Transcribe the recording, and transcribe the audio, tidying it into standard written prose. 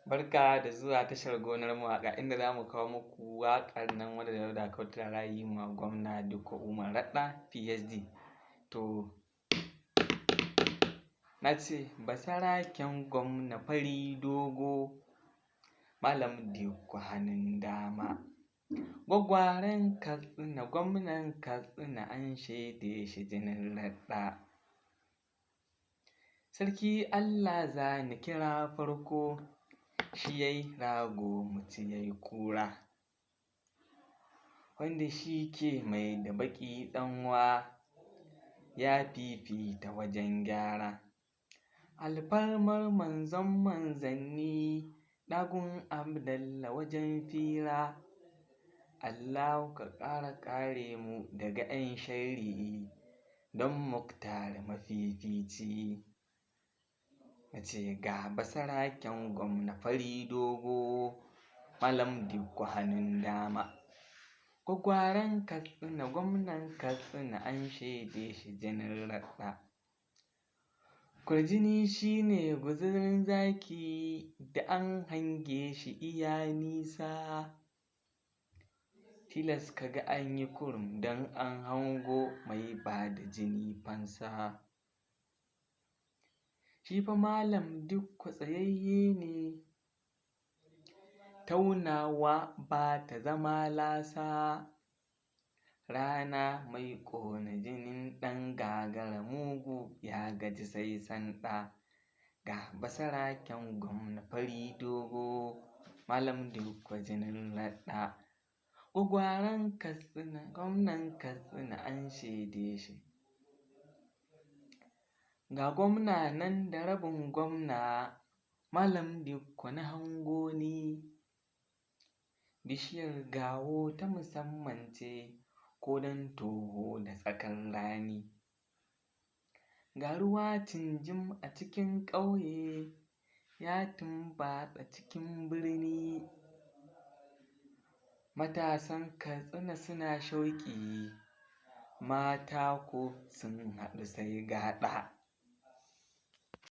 Barka da zuwa tashar gonar mawaƙa inda za mu kawo muku waƙar nan wadda Dauda Kautal ya yi ma gwamna Dikko Umar Radda PSD. To, na ce basaraken gwamna fari dogo, Malam Dikko hannun dama. Gwaggwaren Katsina gwamnan Katsina an shaide shi jinin Radda. Sarki Allah za ni kira farko, shi ya yi rago mutu ya yi kura, wanda shi ke mai da baƙi ɗanwa ya fifita wajen gyara. Alfarmar manzon manzanni ɗagun Abdallah wajen fira, Allahu ka ƙara kare mu daga 'yan sharri don Muktar mafifici. Na ce ga basaraken gwamna fari dogo, Malam Dikko hannun dama. Gwaggwaren Katsina gwamnan Katsina an shaide shi jinin Radda. Kwarjini shi ne guzurin zaki da an hange shi iya nisa, tilas ka ga an yi kurum don an hango mai ba da jini fansa. Shi fa Malam Dikko tsayayye ne, taunawa ba ta zama lasa, rana mai ƙona jinin ɗan gagara mugu ya gaji sai sanda. Ga basaraken gwamna fari dogo, Malam Dikko jinin Radda. Gwaggwaren Katsina gwamnan Katsina an shaide shi. Ga gwamna nan da rabin gwamna, Malam Dikko na hango ni, bishiyar gawo ta musamman ce ko don toho da tsakar rani. Ga ruwa tinjim a cikin ƙauye ya tumbatsa cikin birni, matasan Katsina suna shauƙi, mata ko sun haɗu sai gaɗa.